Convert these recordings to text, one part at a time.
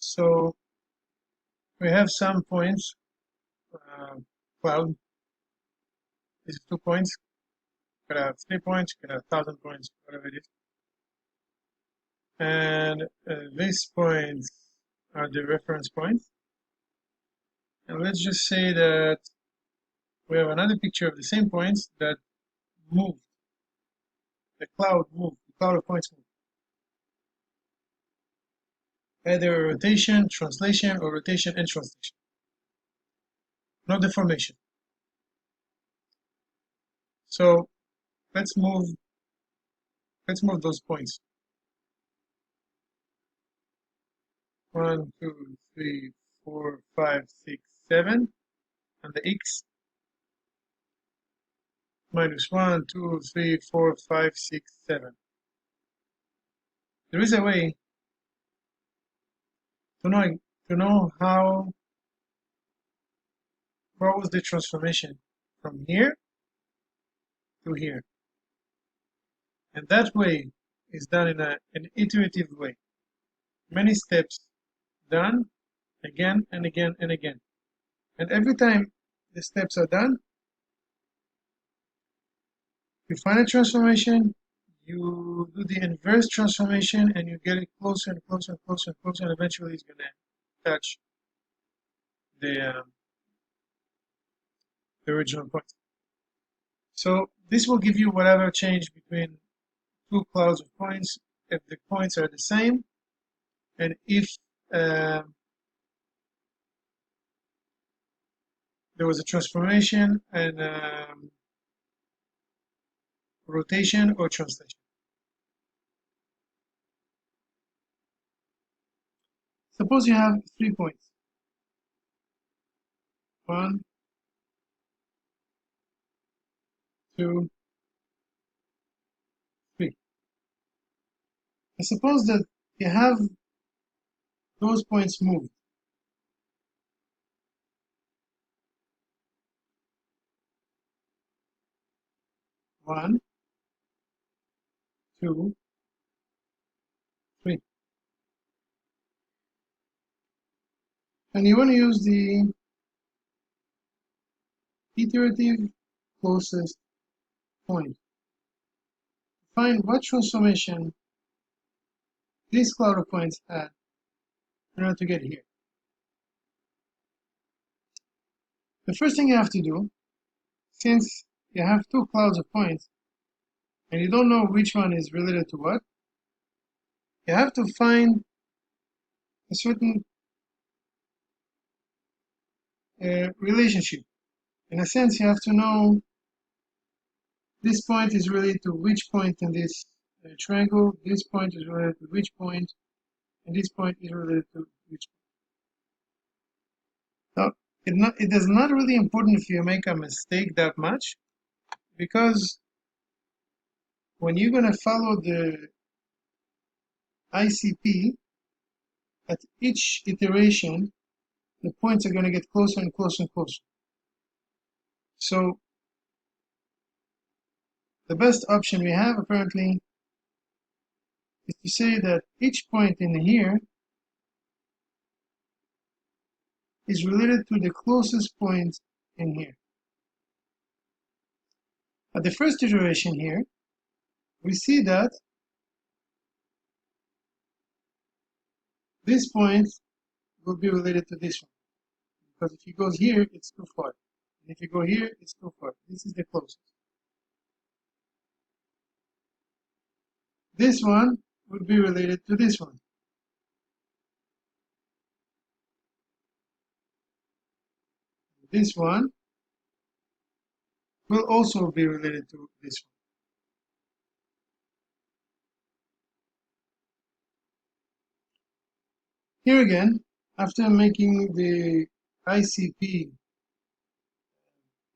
So we have some points, cloud, these are 2 points, could have 3 points, could have 1,000 points, whatever it is. And these points are the reference points. And let's just say that we have another picture of the same points that moved. The cloud moved, the cloud of points moved. Either rotation, translation, or rotation and translation. Not deformation. So let's move those points. 1, 2, 3, 4, 5, 6, 7 on the X. Minus 1, 2, 3, 4, 5, 6, 7. There is a way to know how what was the transformation from here to here. And that way is done in an iterative way. Many steps done again and again and again. And every time the steps are done, you find a transformation, you do the inverse transformation, and you get it closer and closer and closer and closer, and eventually it's going to touch the original point. So this will give you whatever change between 2 clouds of points if the points are the same, and if there was a transformation and rotation or translation. Suppose you have 3 points. 1, 2, 3. And suppose that you have those points moved. One, 2, 3. And you want to use the iterative closest point. Find what transformation this cloud of points had in order to get here. The first thing you have to do, since you have 2 clouds of points and you don't know which one is related to what, you have to find a certain relationship. In a sense, you have to know this point is related to which point in this triangle, this point is related to which point, and this point is related to which point. Now, it is not really important if you make a mistake that much, because when you're going to follow the ICP, at each iteration, the points are going to get closer and closer and closer. So the best option we have apparently is to say that each point in here is related to the closest point in here. At the first iteration here, we see that this point will be related to this one. Because if he goes here, it's too far. And if you go here, it's too far. This is the closest. This one would be related to this one. This one will also be related to this one. Here again, after making the ICP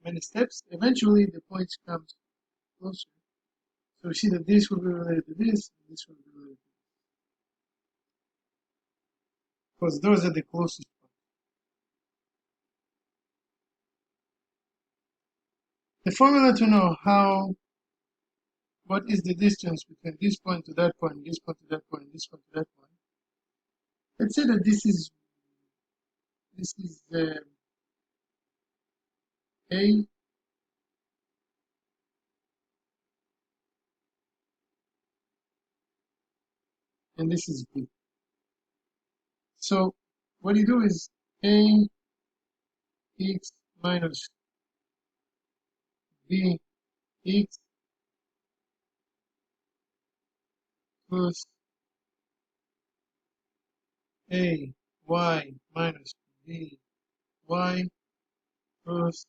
many steps, eventually the points come closer. So we see that this will be related to this, and this will be related to this. Because those are the closest points. The formula to know what is the distance between this point to that point, this point to that point, this point to that point. let's say that this is A, and this is B. So what you do is A x minus B x plus A y minus B y plus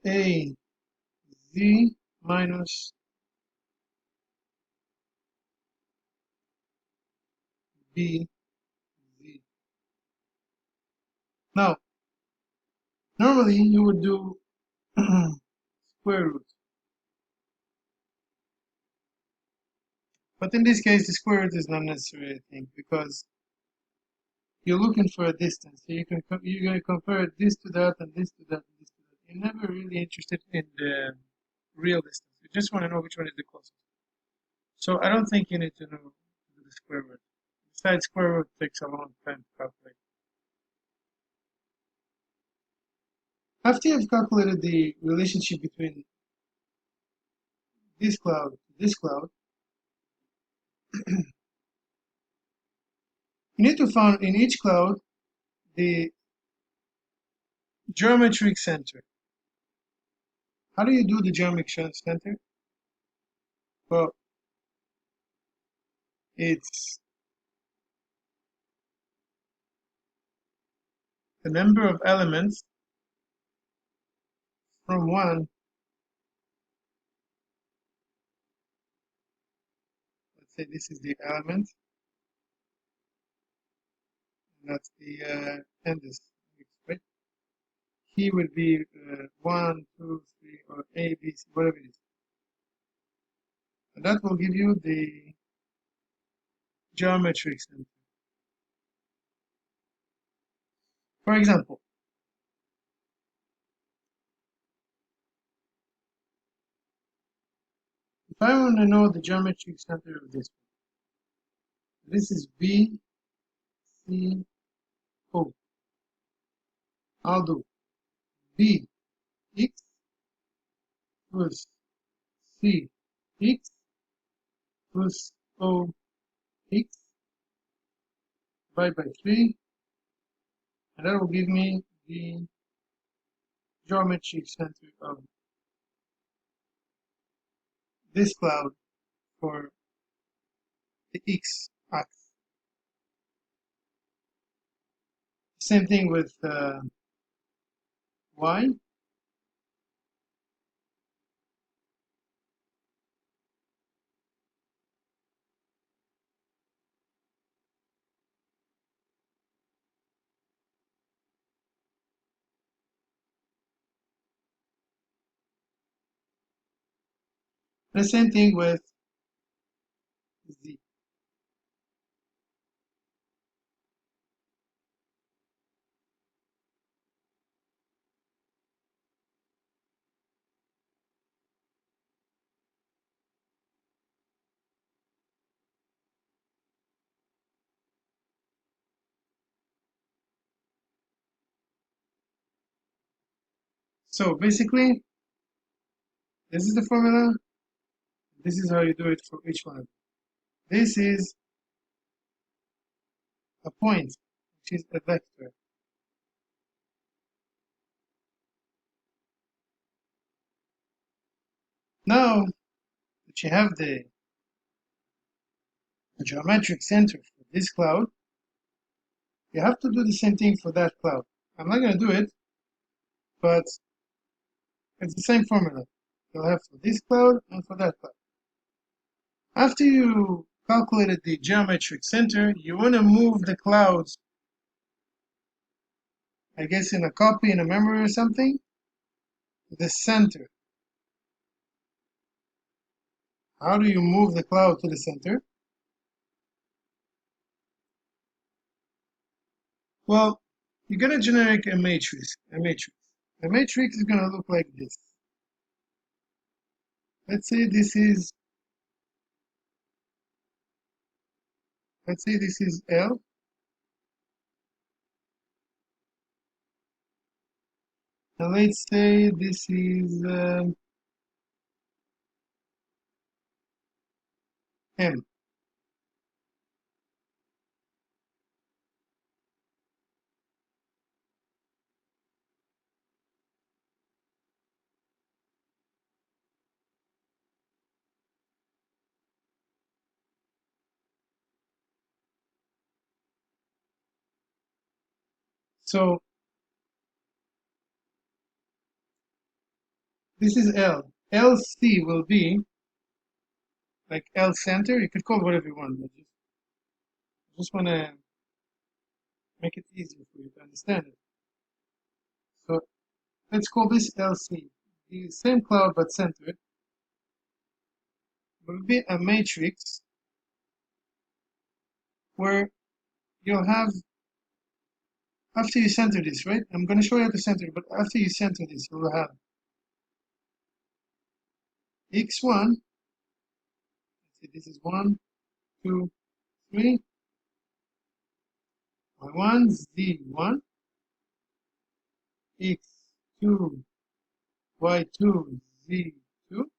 A z minus B z. Now, normally you would do square root, but in this case the square root is not necessarily a thing because you're looking for a distance. So you're going to compare this to that and this to that and this to that. You're never really interested in the real distance. You just want to know which one is the closest. So I don't think you need to know the square root. Besides, square root takes a long time to calculate. After you've calculated the relationship between this cloud to this cloud, you need to find in each cloud the geometric center. How do you do the geometric center? Well, it's the number of elements from 1, let's say this is the element, and that's the index, right? He would be 1, 2, 3, or A, B, C, whatever it is. And that will give you the geometric center. For example, if I want to know the geometric center of this is B, C, O. I'll do B, X plus C, X plus O, X divided by 3, and that will give me the geometric center of this cloud for the X axis. Same thing with Y. The same thing with Z. So basically, this is the formula. This is how you do it for each one. This is a point, which is a vector. Now that you have the geometric center for this cloud, you have to do the same thing for that cloud. I'm not going to do it, but it's the same formula. You'll have for this cloud and for that cloud. After you calculated the geometric center, you want to move the clouds, I guess in a copy in a memory or something, to the center. How do you move the cloud to the center? Well, you're going to generate a matrix. A matrix is going to look like this. Let's say this is let's say this is L, and let's say this is M. So this is L. LC will be like L center. You could call it whatever you want. But just want to make it easier for you to understand it. So let's call this LC. The same cloud but centered will be a matrix where you'll have, after you center this, right? I'm going to show you how to center it, but after you center this, you'll have x1, this is 1, 2, 3, y1, z1, x2, y2, z2,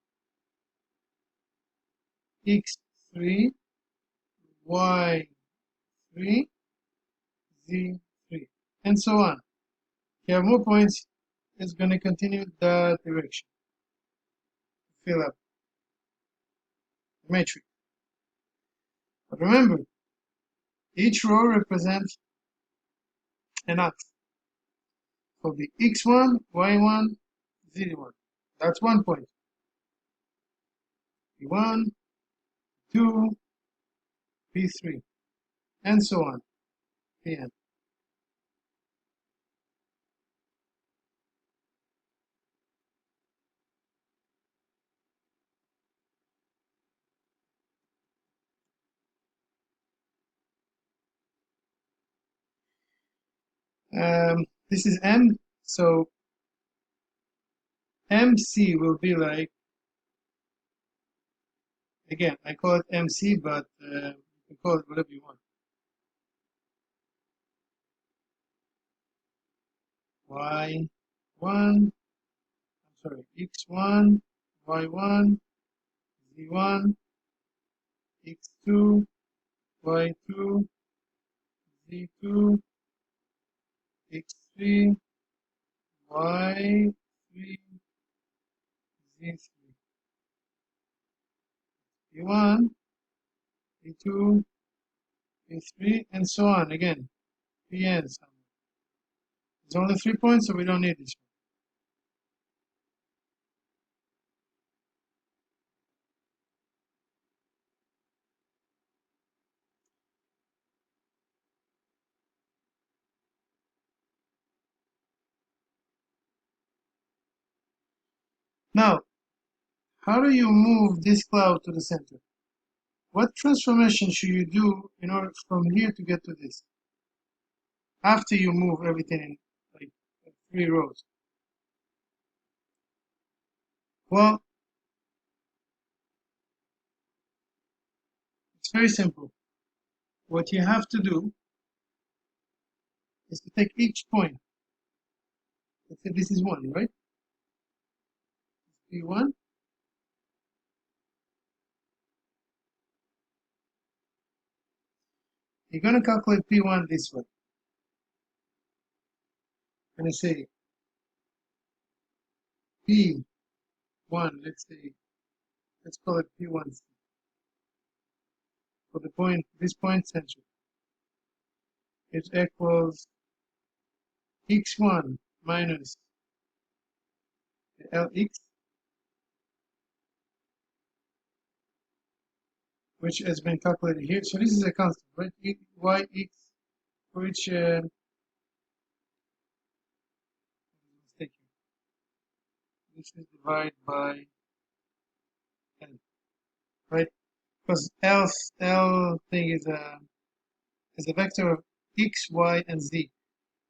x3, y3, z3, and so on. If you have more points, it's going to continue that direction to fill up the matrix. But remember, each row represents an axis. So the x1, y1, z1. That's 1 point. p1, 2, p3, and so on. Pn. This is M, so MC will be like, again, I call it MC, but you can call it whatever you want. Y1, X1, Y1, Z1, X2, Y2, Z2, X3, Y3, Z3, P1, P2, P3, and so on. Again, Pn. There's only 3 points, so we don't need this one. Now, how do you move this cloud to the center? What transformation should you do in order from here to get to this? After you move everything in like 3 rows. Well, it's very simple. What you have to do is to take each point. Let's say this is 1, right? P1. You're going to calculate P1 this way. I'm going to say P1, let's call it P1 for the point, this point center. It equals x1 minus Lx, which has been calculated here. So this is a constant, right? Yx, which this is divided by n, right? Because L thing is a vector of x, y, and z,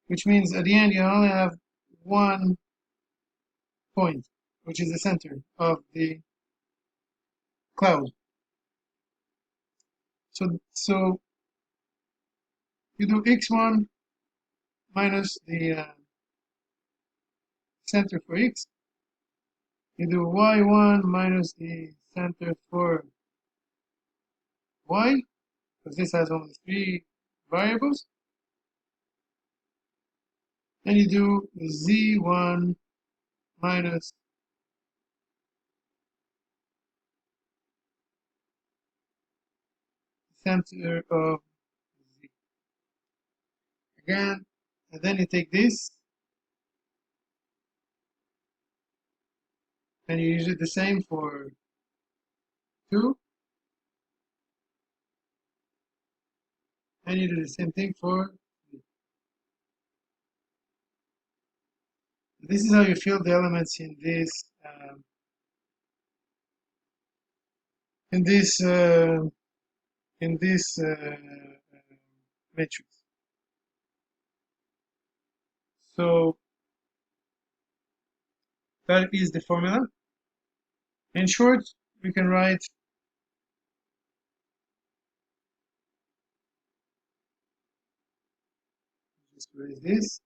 which means at the end you only have 1 point, which is the center of the cloud. So you do x1 minus the center for x. You do y1 minus the center for y, because this has only 3 variables. And you do z1 minus center of z. Again, and then you take this and you use it the same for 2, and you do the same thing for 3. This is how you fill the elements in this in this uh, in this matrix. So that is the formula. In short, we can write just erase this.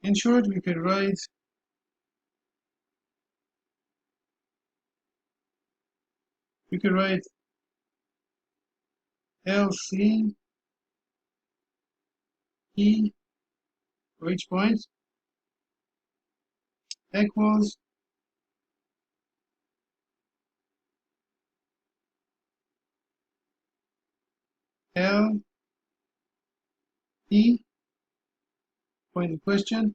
In short, we can write LC E for each point equals L E point in question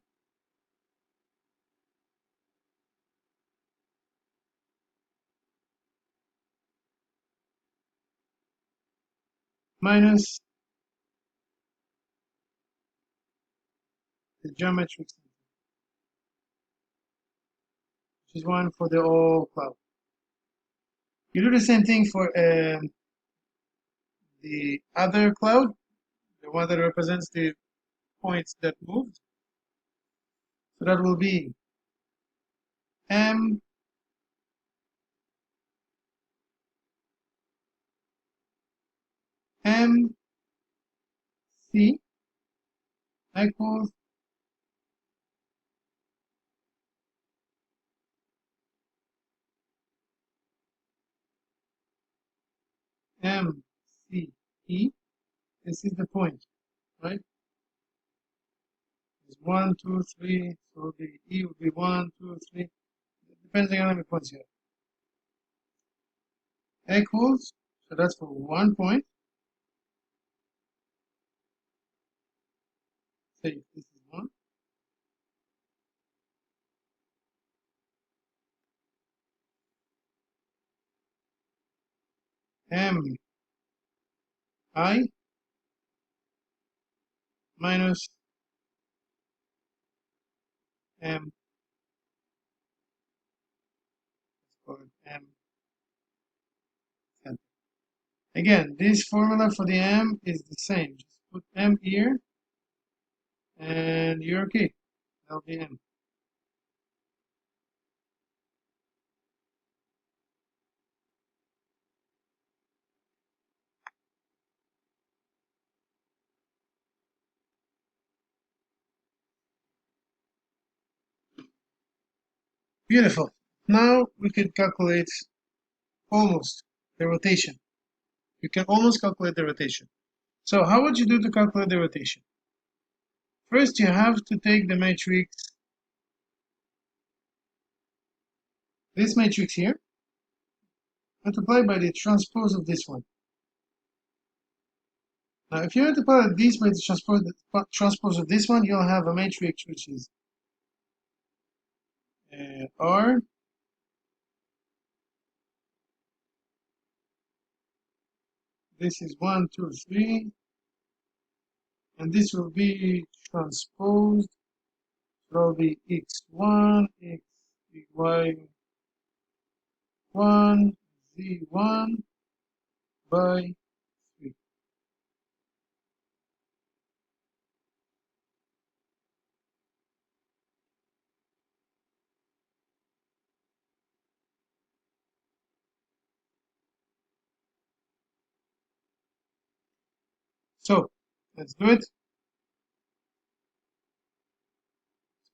minus the geometric center, which is 1 for the whole cloud. You do the same thing for the other cloud, the one that represents the points that moved. So that will be M C equals MCE. This is the point, right? It's 1, 2, 3. So the E will be 1, 2, 3, depending on how many points you have. Equals, so that's for 1 point. Say this is 1. MI minus M, or M center. Again, this formula for the M is the same. Just put M here, and you're okay. That'll be M. Beautiful. Now we can calculate almost the rotation. You can almost calculate the rotation. So how would you do to calculate the rotation? First, you have to take the matrix, this matrix here, multiply by the transpose of this one. Now, if you multiply this by the transpose of this one, you'll have a matrix which is R this is 1, 2, 3, and this will be transposed. So it'll be x1, y1, z1 by 3. So let's do it.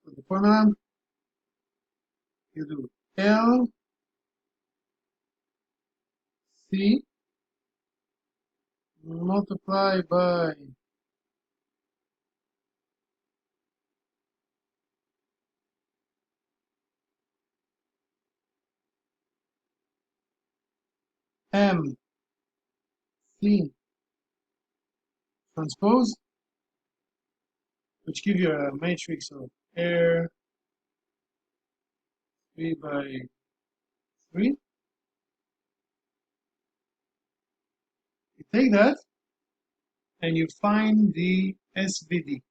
Put the formula. You do L C multiply by M C transpose, which give you a matrix of air 3 by 3. You take that and you find the SVD.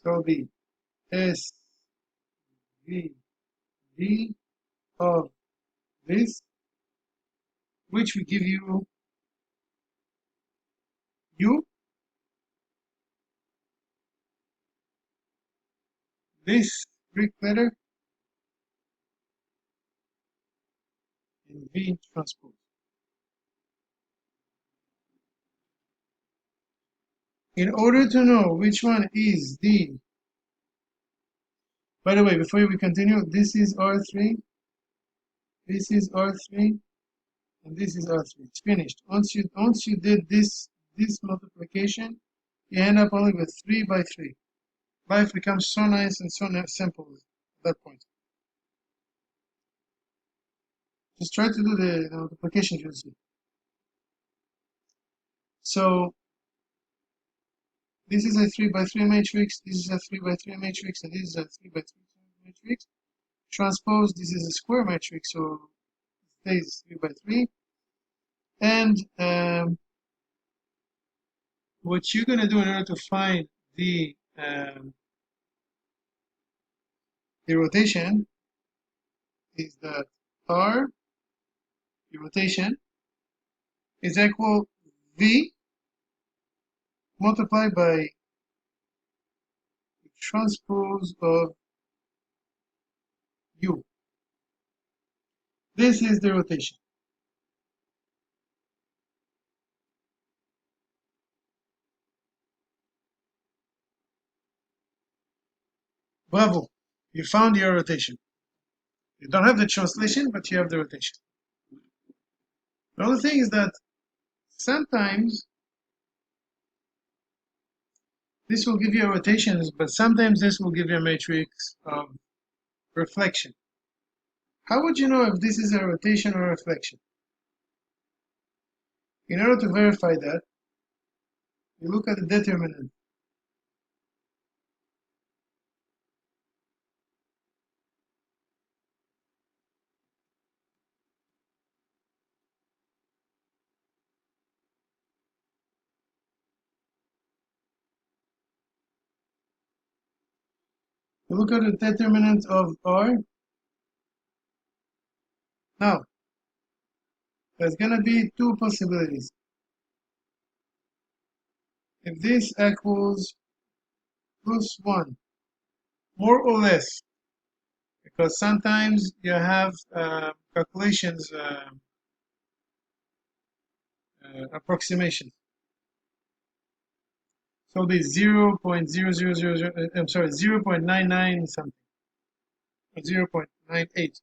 So the SVD of this, which will give you U, this Greek letter, and V transpose. In order to know which one is the, by the way, before we continue, this is R3, this is R3, and this is R3. It's finished. Once you did this multiplication, you end up only with 3 by 3. Life becomes so nice and so simple at that point. Just try to do the multiplication, you'll see. So this is a 3 by 3 matrix, this is a 3 by 3 matrix, and this is a 3 by 3 matrix. Transpose, this is a square matrix, so it stays 3 by 3. And what you're going to do in order to find the rotation is that R, the rotation, is equal V multiplied by the transpose of U. This is the rotation. Bravo, you found your rotation. You don't have the translation, but you have the rotation. The only thing is that sometimes this will give you a rotation, but sometimes this will give you a matrix of reflection. How would you know if this is a rotation or a reflection? In order to verify that, you look at the determinant. You look at the determinant of R. Now, there's going to be two possibilities. If this equals plus 1, more or less, because sometimes you have calculations, approximations. So it'll be 0.0000, I'm sorry, 0.99 something, or 0.98.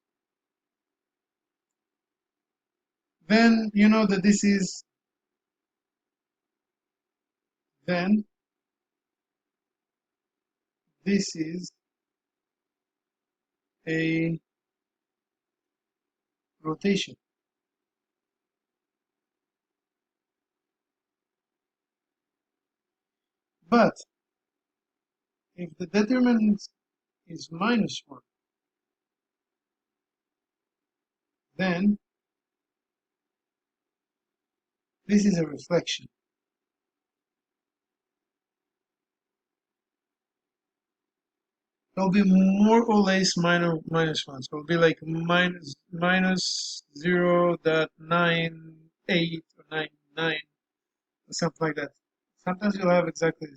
Then you know that this is, then this is a rotation. But if the determinant is minus 1, then this is a reflection. It'll be more or less minus 1. So it'll be like minus 0.98 or 99 or something like that. Sometimes you'll have exactly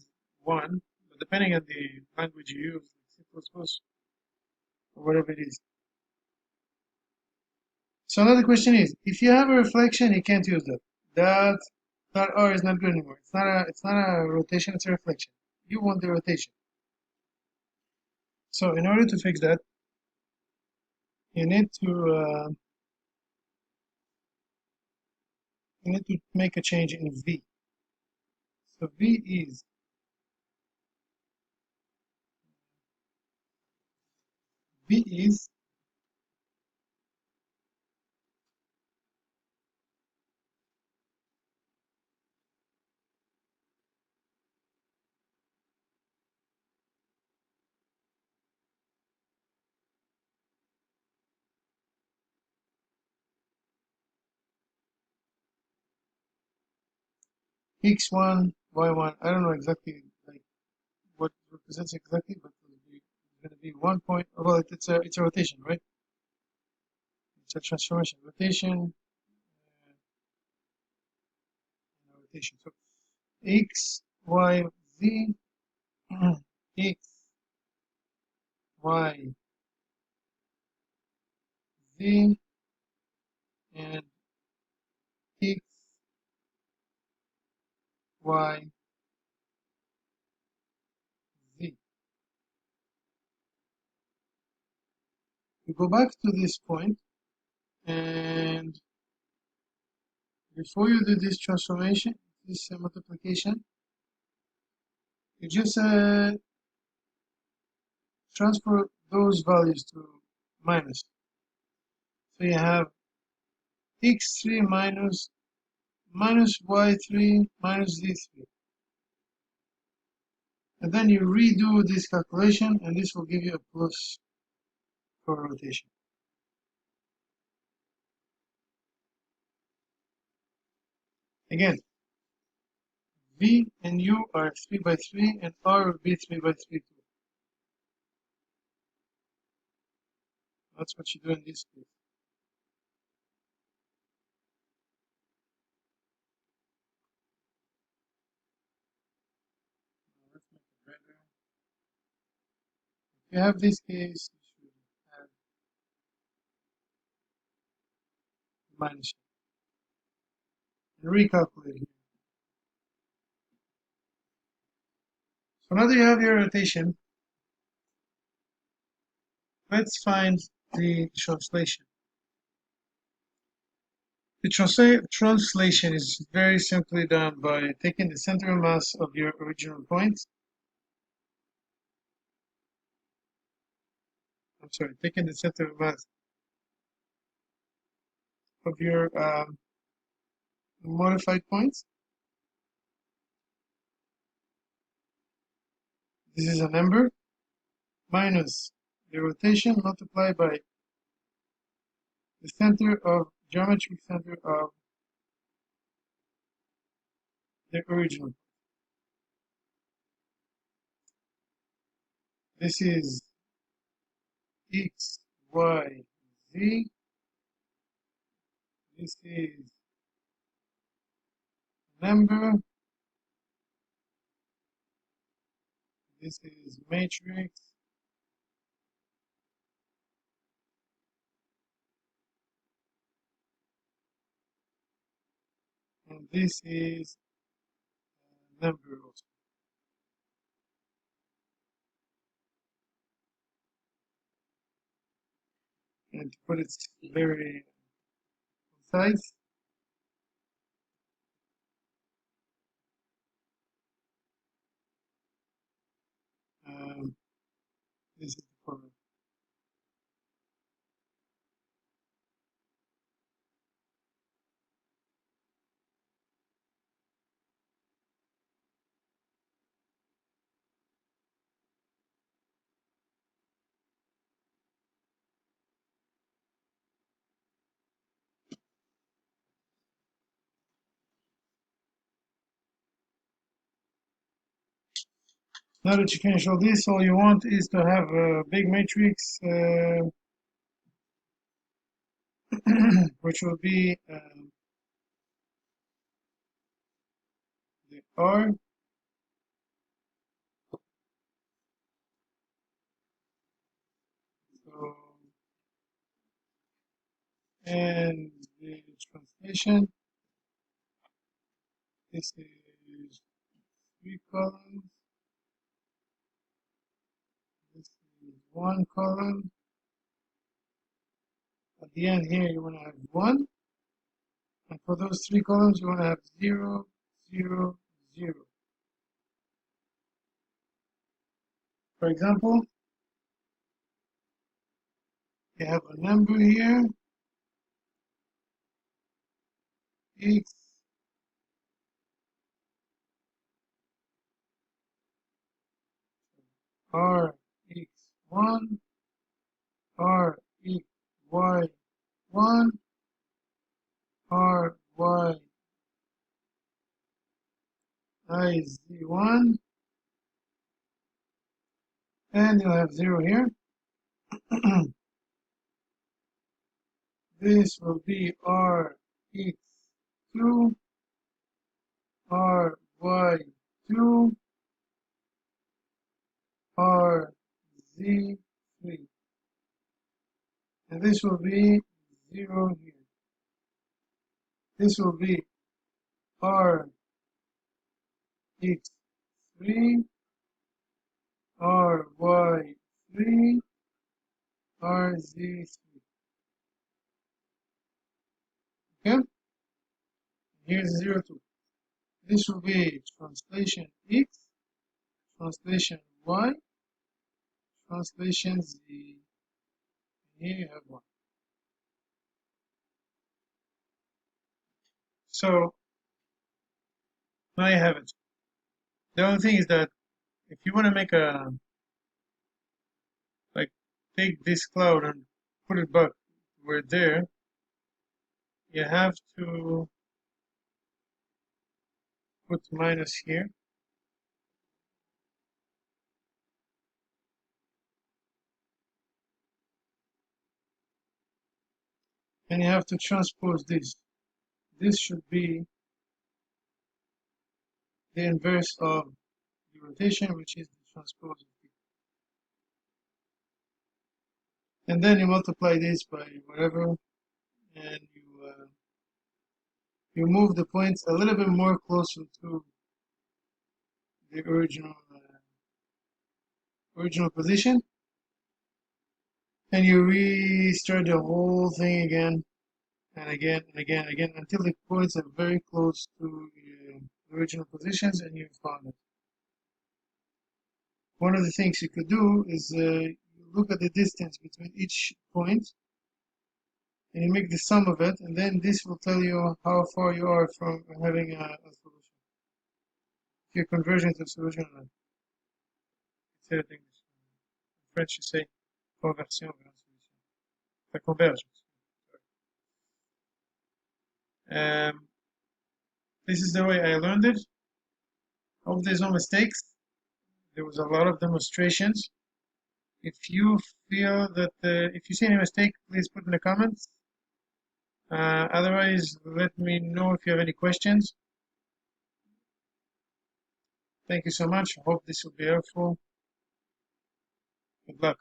1, but depending on the language you use, like C++ or whatever it is. So another question is, if you have a reflection, you can't use that. That That R is not good anymore. It's not a rotation, it's a reflection. You want the rotation. So in order to fix that, you need to make a change in V. So V is x1, y1. I don't know exactly like what represents exactly, but it's going to be 1 point. Well, it's a rotation, right? It's a transformation, rotation, rotation. So x, y, z, x, y, z, and x, y, z. You go back to this point, and before you do this transformation, this multiplication, you just transfer those values to minus. So you have x3 minus y3 minus z3. And then you redo this calculation, and this will give you a plus for rotation. Again, V and U are 3 by 3, and R will be 3 by 3 too. That's what you do in this case. Let's make it better. If you have this case, you should have minus. Recalculate here. So now that you have your rotation, let's find the translation. The translation is very simply done by taking the center of mass of your original point. I'm sorry, taking the center of mass of your modified points. This is a number minus the rotation multiplied by the geometric center of the original. This is x, y, z. This is number. This is matrix. And this is number also. And to put it very concise, this is the formula. Now that you finish all this, all you want is to have a big matrix, which will be the R. So, and the translation This is 3 columns. This is 1 column. At the end here, you want to have 1. And for those 3 columns, you want to have 0, 0, 0. For example, you have a number here, x, r, x1, r, x, y1, r, y, I, z1, and you'll have 0 here. This will be r, x2, r, y2, r, z3. And this will be 0 here. This will be r, x3, r, y3, r, z3. Okay? Here's 0, 2. This will be translation x, translation y, translation z. And here you have 1. So now you have it. The only thing is that if you want to make a, like, take this cloud and put it back where there, you have to put minus here. And you have to transpose this. This should be the inverse of the rotation, which is the transpose of theta. And then you multiply this by whatever, and you move the points a little bit more closer to the original position, and you restart the whole thing again and again and again and again until the points are very close to the original positions, and you found it. One of the things you could do is you look at the distance between each point, and you make the sum of it, and then this will tell you how far you are from having a solution. If you're converging to a solution or not. It's in English. In French, you say conversion vers une solution. The convergence. This is the way I learned it. Hope there's no mistakes. There was a lot of demonstrations. If you feel that, if you see any mistake, please put in the comments. Otherwise, let me know if you have any questions. Thank you so much. I hope this will be helpful. Good luck.